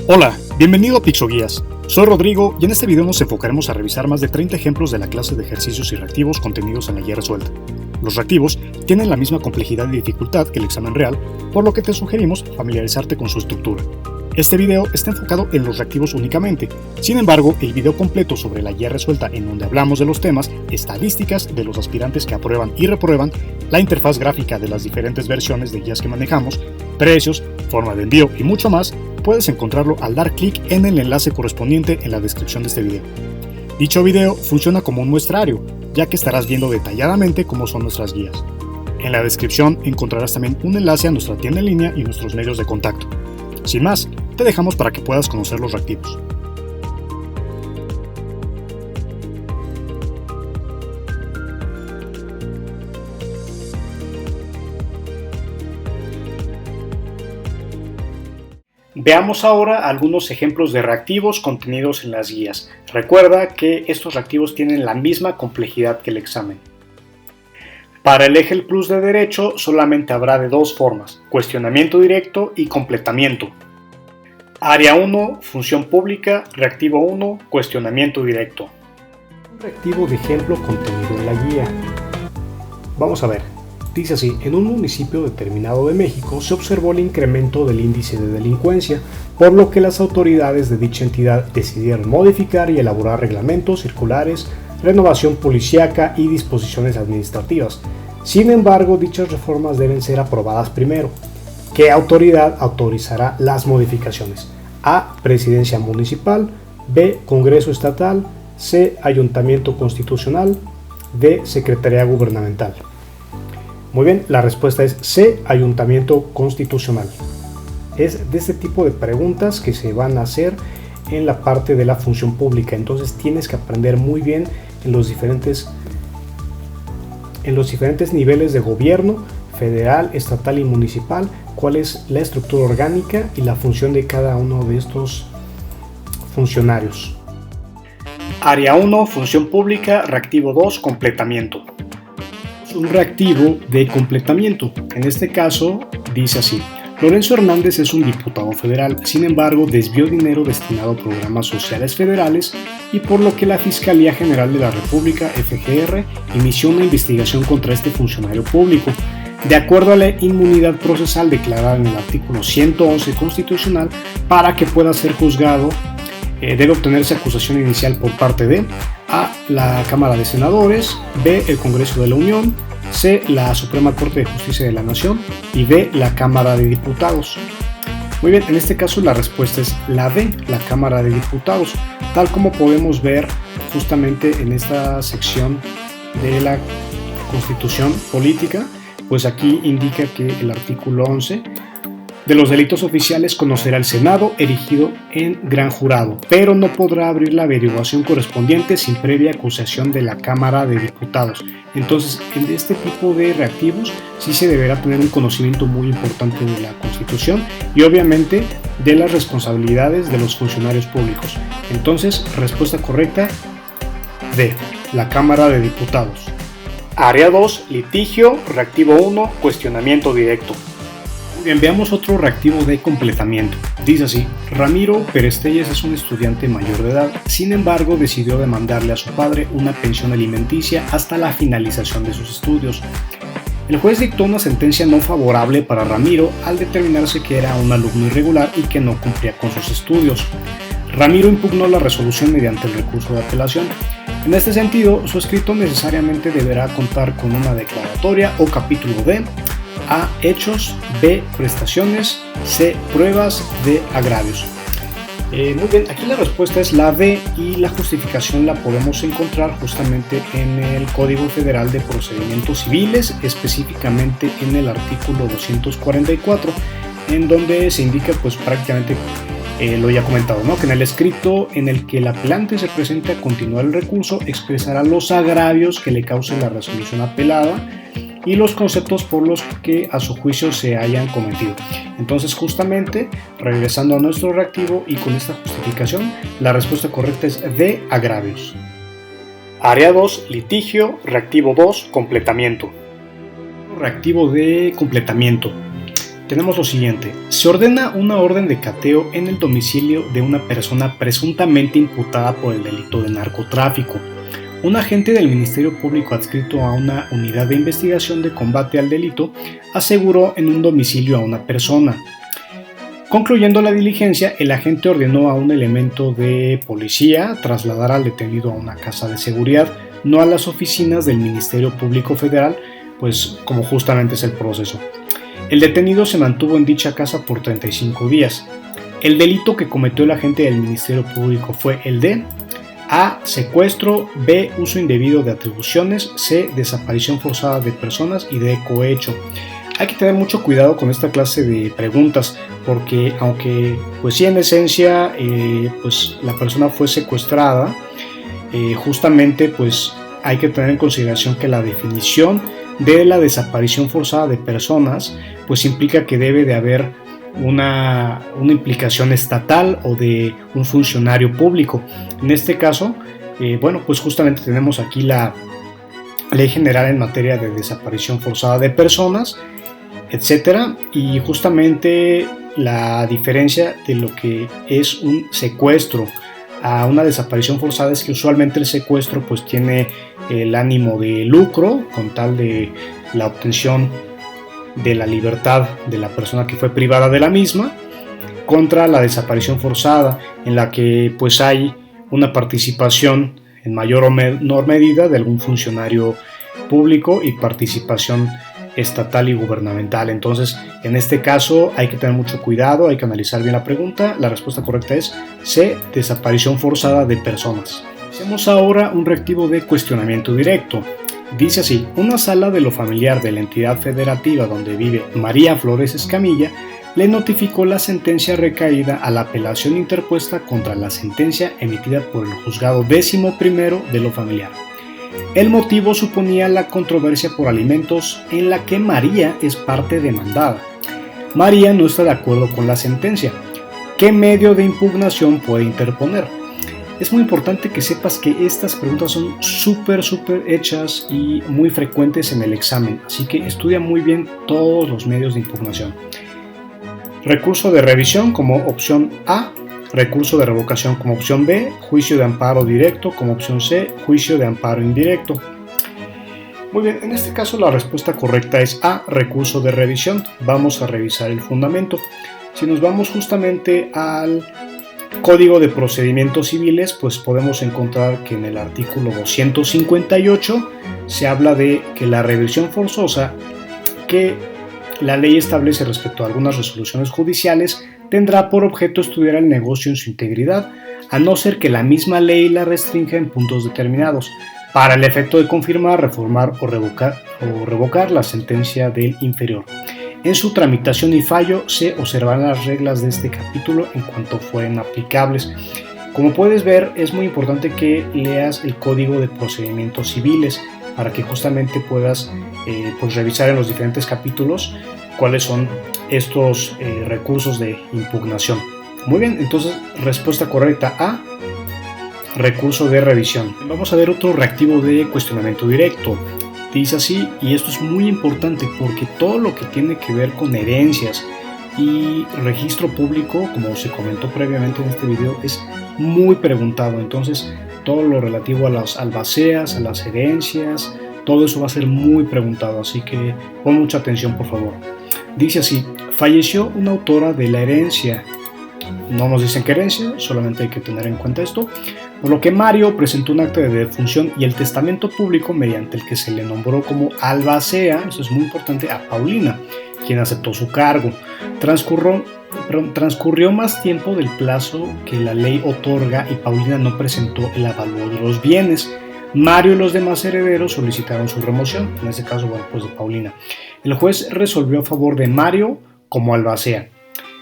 Hola, bienvenido a Pixoguías. Soy Rodrigo y en este video nos enfocaremos a revisar más de 30 ejemplos de la clase de ejercicios y reactivos contenidos en la guía resuelta. Los reactivos tienen la misma complejidad y dificultad que el examen real, por lo que te sugerimos familiarizarte con su estructura. Este video está enfocado en los reactivos únicamente, sin embargo, el video completo sobre la guía resuelta en donde hablamos de los temas, estadísticas de los aspirantes que aprueban y reprueban, la interfaz gráfica de las diferentes versiones de guías que manejamos, precios, forma de envío y mucho más, puedes encontrarlo al dar clic en el enlace correspondiente en la descripción de este video. Dicho video funciona como un muestrario, ya que estarás viendo detalladamente cómo son nuestras guías. En la descripción encontrarás también un enlace a nuestra tienda en línea y nuestros medios de contacto. Sin más, te dejamos para que puedas conocer los reactivos. Veamos ahora algunos ejemplos de reactivos contenidos en las guías. Recuerda que estos reactivos tienen la misma complejidad que el examen. Para el eje plus de derecho solamente habrá de dos formas, cuestionamiento directo y completamiento. Área 1, función pública, reactivo 1, cuestionamiento directo. Un reactivo de ejemplo contenido en la guía. Vamos a ver. Dice así, en un municipio determinado de México se observó el incremento del índice de delincuencia, por lo que las autoridades de dicha entidad decidieron modificar y elaborar reglamentos, circulares, renovación policíaca y disposiciones administrativas. Sin embargo, dichas reformas deben ser aprobadas primero. ¿Qué autoridad autorizará las modificaciones? A. Presidencia municipal. B. Congreso estatal. C. Ayuntamiento constitucional. D. Secretaría gubernamental. Muy bien, la respuesta es C, Ayuntamiento Constitucional. Es de este tipo de preguntas que se van a hacer en la parte de la función pública, entonces tienes que aprender muy bien en los diferentes niveles de gobierno, federal, estatal y municipal, cuál es la estructura orgánica y la función de cada uno de estos funcionarios. Área 1, función pública, reactivo 2, completamiento. Un reactivo de completamiento. En este caso dice así: Lorenzo Hernández es un diputado federal, sin embargo desvió dinero destinado a programas sociales federales y por lo que la Fiscalía General de la República, FGR, inició una investigación contra este funcionario público. De acuerdo a la inmunidad procesal declarada en el artículo 111 constitucional, para que pueda ser juzgado debe obtenerse acusación inicial por parte de A. La Cámara de Senadores, B. El Congreso de la Unión, C. La Suprema Corte de Justicia de la Nación y D. La Cámara de Diputados. Muy bien, en este caso la respuesta es la D, la Cámara de Diputados, tal como podemos ver justamente en esta sección de la Constitución Política, pues aquí indica que el artículo 11 de los delitos oficiales conocerá el Senado erigido en gran jurado, pero no podrá abrir la averiguación correspondiente sin previa acusación de la Cámara de Diputados. Entonces, en este tipo de reactivos sí se deberá tener un conocimiento muy importante de la Constitución y obviamente de las responsabilidades de los funcionarios públicos. Entonces, respuesta correcta D, la Cámara de Diputados. Área 2, litigio, reactivo 1, cuestionamiento directo. Bien, veamos otro reactivo de completamiento. Dice así: Ramiro Pérez Telles es un estudiante mayor de edad, sin embargo decidió demandarle a su padre una pensión alimenticia hasta la finalización de sus estudios. El juez dictó una sentencia no favorable para Ramiro al determinarse que era un alumno irregular y que no cumplía con sus estudios. Ramiro impugnó la resolución mediante el recurso de apelación. En este sentido, su escrito necesariamente deberá contar con una declaratoria o capítulo D. A. Hechos. B. Prestaciones. C. Pruebas. D. Agravios. Muy bien, aquí la respuesta es la D y la justificación la podemos encontrar justamente en el Código Federal de Procedimientos Civiles, específicamente en el artículo 244, en donde se indica pues prácticamente lo ya comentado, ¿no? Que en el escrito en el que el apelante se presente a continuar el recurso expresará los agravios que le cause la resolución apelada y los conceptos por los que a su juicio se hayan cometido. Entonces, justamente, regresando a nuestro reactivo y con esta justificación, la respuesta correcta es D, agravios. Área 2, litigio, reactivo 2, completamiento. Reactivo de completamiento. Tenemos lo siguiente: se ordena una orden de cateo en el domicilio de una persona presuntamente imputada por el delito de narcotráfico. Un agente del Ministerio Público adscrito a una unidad de investigación de combate al delito aseguró en un domicilio a una persona. Concluyendo la diligencia, el agente ordenó a un elemento de policía trasladar al detenido a una casa de seguridad, no a las oficinas del Ministerio Público Federal, pues como justamente es el proceso. El detenido se mantuvo en dicha casa por 35 días. El delito que cometió el agente del Ministerio Público fue el de A. Secuestro, B. Uso indebido de atribuciones, C. Desaparición forzada de personas y D. Cohecho. Hay que tener mucho cuidado con esta clase de preguntas porque aunque pues sí en esencia pues la persona fue secuestrada, justamente pues hay que tener en consideración que la definición de la desaparición forzada de personas pues implica que debe de haber una implicación estatal o de un funcionario público. En este caso, bueno, pues justamente tenemos aquí la Ley General en materia de desaparición forzada de personas, etcétera, y justamente la diferencia de lo que es un secuestro a una desaparición forzada es que usualmente el secuestro pues tiene el ánimo de lucro con tal de la obtención de la libertad de la persona que fue privada de la misma, contra la desaparición forzada en la que pues hay una participación en mayor o menor medida de algún funcionario público y participación estatal y gubernamental. Entonces, en este caso hay que tener mucho cuidado, hay que analizar bien la pregunta. La respuesta correcta es C, desaparición forzada de personas. Hacemos ahora un reactivo de cuestionamiento directo. Dice así: una sala de lo familiar de la entidad federativa donde vive María Flores Escamilla le notificó la sentencia recaída a la apelación interpuesta contra la sentencia emitida por el juzgado 11º de lo familiar. El motivo suponía la controversia por alimentos en la que María es parte demandada. María no está de acuerdo con la sentencia. ¿Qué medio de impugnación puede interponer? Es muy importante que sepas que estas preguntas son súper hechas y muy frecuentes en el examen, así que estudia muy bien todos los medios de impugnación. Recurso de revisión como opción A, recurso de revocación como opción B, juicio de amparo directo como opción C, juicio de amparo indirecto. Muy bien, en este caso la respuesta correcta es A, recurso de revisión. Vamos a revisar el fundamento. Si nos vamos justamente al Código de Procedimientos Civiles, pues podemos encontrar que en el artículo 258 se habla de que la revisión forzosa que la ley establece respecto a algunas resoluciones judiciales tendrá por objeto estudiar el negocio en su integridad, a no ser que la misma ley la restrinja en puntos determinados, para el efecto de confirmar, reformar o revocar la sentencia del inferior. En su tramitación y fallo se observarán las reglas de este capítulo en cuanto fueren aplicables. Como puedes ver, es muy importante que leas el Código de Procedimientos Civiles para que justamente puedas pues revisar en los diferentes capítulos cuáles son estos recursos de impugnación. Muy bien, entonces respuesta correcta A, recurso de revisión. Vamos a ver otro reactivo de cuestionamiento directo. Dice así, y esto es muy importante porque todo lo que tiene que ver con herencias y registro público, como se comentó previamente en este video, es muy preguntado. Entonces todo lo relativo a las albaceas, a las herencias, todo eso va a ser muy preguntado, así que pon mucha atención por favor. Dice así: falleció una autora de la herencia. No nos dicen qué herencia, solamente hay que tener en cuenta esto. Por lo que Mario presentó un acta de defunción y el testamento público mediante el que se le nombró como albacea, eso es muy importante, a Paulina, quien aceptó su cargo. Transcurrió más tiempo del plazo que la ley otorga y Paulina no presentó el avalúo de los bienes. Mario y los demás herederos solicitaron su remoción, en este caso, bueno, pues de Paulina. El juez resolvió a favor de Mario como albacea.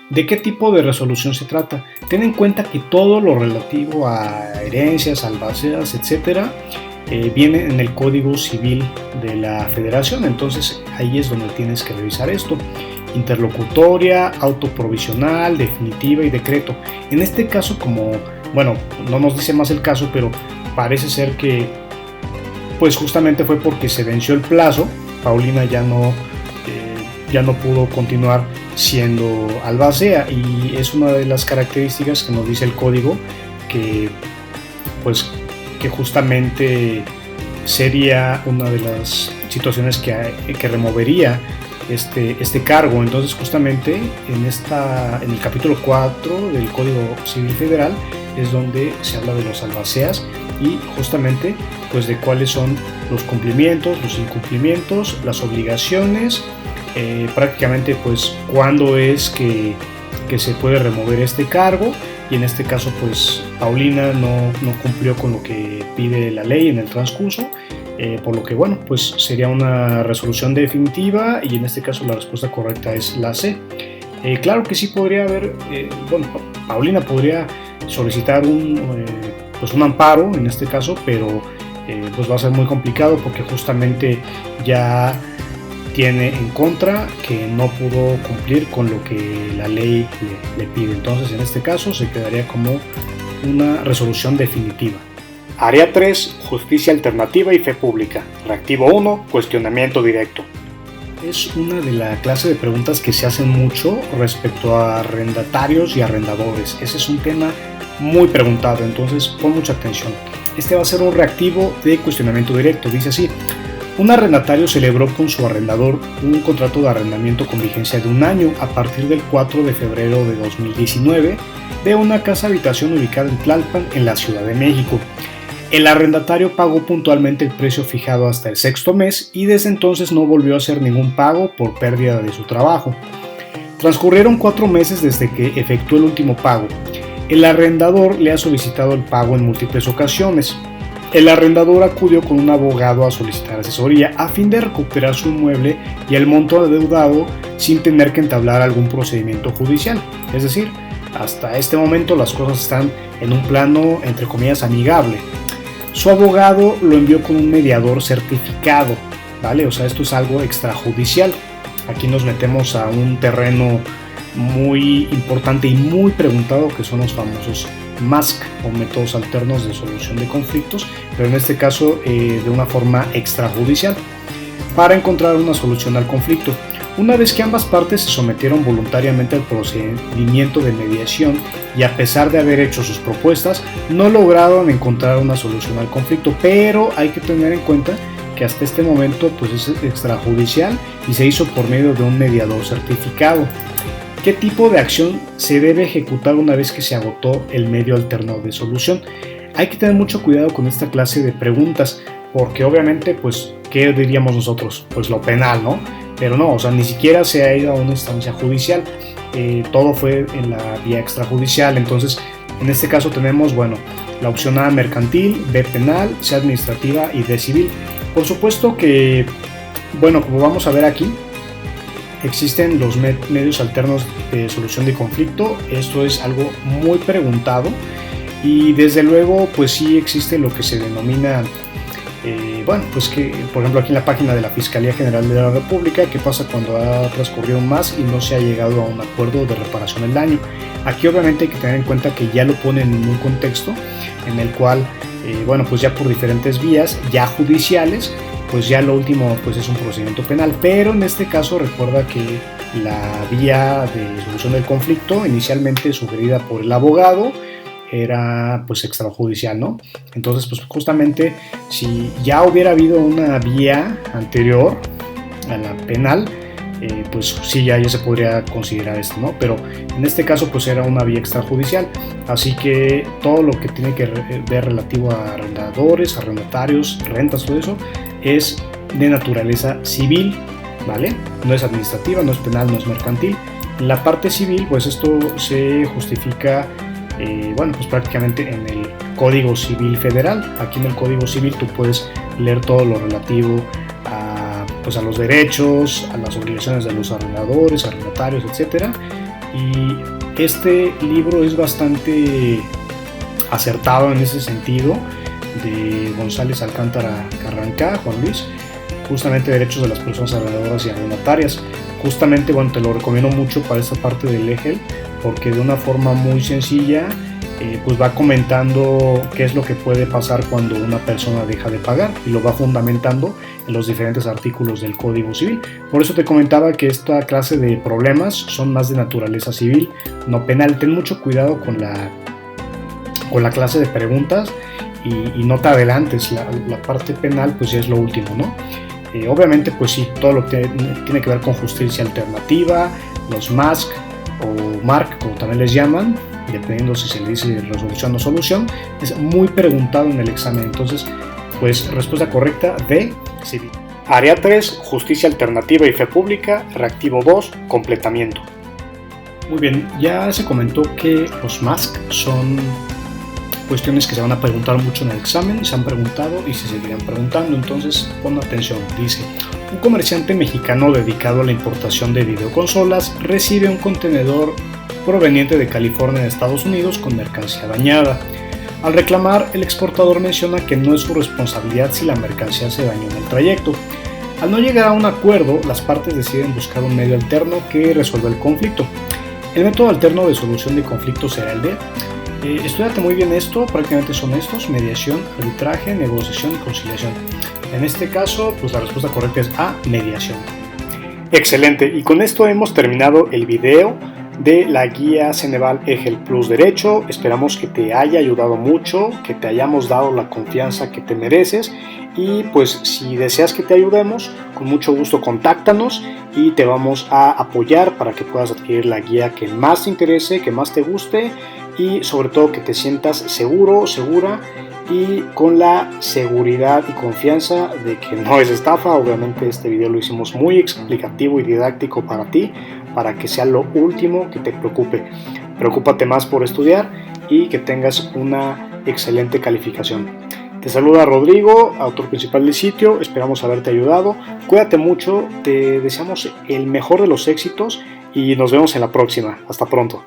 ¿De qué tipo de resolución se trata? Ten en cuenta que todo lo relativo a herencias, albaceas, etcétera, viene en el Código Civil de la Federación, entonces ahí es donde tienes que revisar esto. Interlocutoria, autoprovisional, definitiva y decreto. En este caso, como, bueno, no nos dice más el caso, pero parece ser que pues justamente fue porque se venció el plazo. Paulina ya no ya no pudo continuar siendo albacea, y es una de las características que nos dice el código que justamente sería una de las situaciones que removería este cargo. Entonces justamente en el capítulo 4 del Código Civil Federal es donde se habla de los albaceas y justamente pues de cuáles son los cumplimientos, los incumplimientos, las obligaciones, prácticamente pues cuándo es que se puede remover este cargo. Y en este caso pues Paulina no cumplió con lo que pide la ley en el transcurso, por lo que bueno, pues sería una resolución definitiva, y en este caso la respuesta correcta es la C. Claro que sí podría haber, Paulina podría solicitar un amparo en este caso, pero pues va a ser muy complicado porque justamente ya tiene en contra que no pudo cumplir con lo que la ley le pide. Entonces en este caso se quedaría como una resolución definitiva. Área 3, justicia alternativa y fe pública. Reactivo 1, cuestionamiento directo. Es una de la clase de preguntas que se hacen mucho respecto a arrendatarios y arrendadores. Ese es un tema muy preguntado, entonces pon mucha atención. Este va a ser un reactivo de cuestionamiento directo. Dice así: un arrendatario celebró con su arrendador un contrato de arrendamiento con vigencia de 1 año a partir del 4 de febrero de 2019 de una casa habitación ubicada en Tlalpan, en la Ciudad de México. El arrendatario pagó puntualmente el precio fijado hasta el 6º mes y desde entonces no volvió a hacer ningún pago por pérdida de su trabajo. Transcurrieron 4 meses desde que efectuó el último pago. El arrendador le ha solicitado el pago en múltiples ocasiones. El arrendador acudió con un abogado a solicitar asesoría a fin de recuperar su inmueble y el monto adeudado sin tener que entablar algún procedimiento judicial. Es decir, hasta este momento las cosas están en un plano, entre comillas, amigable. Su abogado lo envió con un mediador certificado, ¿vale? O sea, esto es algo extrajudicial. Aquí nos metemos a un terreno muy importante y muy preguntado, que son los famosos MASC o métodos alternos de solución de conflictos, pero en este caso de una forma extrajudicial, para encontrar una solución al conflicto. Una vez que ambas partes se sometieron voluntariamente al procedimiento de mediación y a pesar de haber hecho sus propuestas, no lograron encontrar una solución al conflicto, pero hay que tener en cuenta que hasta este momento pues es extrajudicial y se hizo por medio de un mediador certificado. ¿Qué tipo de acción se debe ejecutar una vez que se agotó el medio alterno de solución? Hay que tener mucho cuidado con esta clase de preguntas, porque obviamente, pues, ¿qué diríamos nosotros? Pues lo penal, ¿no? Pero no, o sea, ni siquiera se ha ido a una instancia judicial, todo fue en la vía extrajudicial. Entonces, en este caso tenemos, bueno, la opción A, mercantil, B, penal, C, administrativa y D, civil. Por supuesto que, bueno, como vamos a ver aquí, existen los medios alternos de solución de conflicto. Esto es algo muy preguntado y desde luego pues sí existe lo que se denomina pues que por ejemplo aquí en la página de la Fiscalía General de la República, qué pasa cuando ha transcurrido más y no se ha llegado a un acuerdo de reparación del daño. Aquí obviamente hay que tener en cuenta que ya lo ponen en un contexto en el cual pues ya por diferentes vías ya judiciales, pues ya lo último pues es un procedimiento penal, pero en este caso recuerda que la vía de solución del conflicto inicialmente sugerida por el abogado era pues extrajudicial, ¿no? Entonces pues justamente si ya hubiera habido una vía anterior a la penal, pues sí ya se podría considerar esto, ¿no? Pero en este caso pues era una vía extrajudicial, así que todo lo que tiene que ver relativo a arrendadores, arrendatarios, rentas, todo eso es de naturaleza civil, ¿vale? No es administrativa, no es penal, no es mercantil. En la parte civil, pues esto se justifica, pues prácticamente en el Código Civil Federal. Aquí en el Código Civil tú puedes leer todo lo relativo a los derechos, a las obligaciones de los arrendadores, arrendatarios, etc. Y este libro es bastante acertado en ese sentido, de González Alcántara Carrancá, Juan Luis, justamente derechos de las personas arrendadoras y arrendatarias. Justamente, te lo recomiendo mucho para esta parte del EGEL, porque de una forma muy sencilla pues va comentando qué es lo que puede pasar cuando una persona deja de pagar y lo va fundamentando en los diferentes artículos del Código Civil. Por eso te comentaba que esta clase de problemas son más de naturaleza civil, no penal. Ten mucho cuidado con la clase de preguntas y no te adelantes. La parte penal pues ya es lo último, ¿no? Obviamente pues sí, todo lo que tiene que ver con justicia alternativa, los MASC o MARC como también les llaman, dependiendo si se le dice resolución o solución, es muy preguntado en el examen. Entonces, pues respuesta correcta D, civil. Área 3, justicia alternativa y fe pública. Reactivo 2, completamiento. Muy bien, ya se comentó que los MASC son cuestiones que se van a preguntar mucho en el examen, se han preguntado y se seguirán preguntando. Entonces, pon atención. Dice: un comerciante mexicano dedicado a la importación de videoconsolas recibe un contenedor proveniente de California de Estados Unidos con mercancía dañada. Al reclamar, el exportador menciona que no es su responsabilidad si la mercancía se dañó en el trayecto. Al no llegar a un acuerdo, las partes deciden buscar un medio alterno que resuelva el conflicto. El método alterno de solución de conflictos será el de estudiate muy bien esto, prácticamente son estos: mediación, arbitraje, negociación y conciliación. En este caso, pues la respuesta correcta es A, mediación. Excelente, y con esto hemos terminado el video de la guía Ceneval EGEL Plus Derecho. Esperamos que te haya ayudado mucho, que te hayamos dado la confianza que te mereces, y pues si deseas que te ayudemos, con mucho gusto contáctanos y te vamos a apoyar para que puedas adquirir la guía que más te interese, que más te guste, y sobre todo que te sientas seguro, segura, y con la seguridad y confianza de que no es estafa. Obviamente este video lo hicimos muy explicativo y didáctico para ti, para que sea lo último que te preocupe. Preocúpate más por estudiar y que tengas una excelente calificación. Te saluda Rodrigo, autor principal del sitio. Esperamos haberte ayudado. Cuídate mucho, te deseamos el mejor de los éxitos y nos vemos en la próxima. Hasta pronto.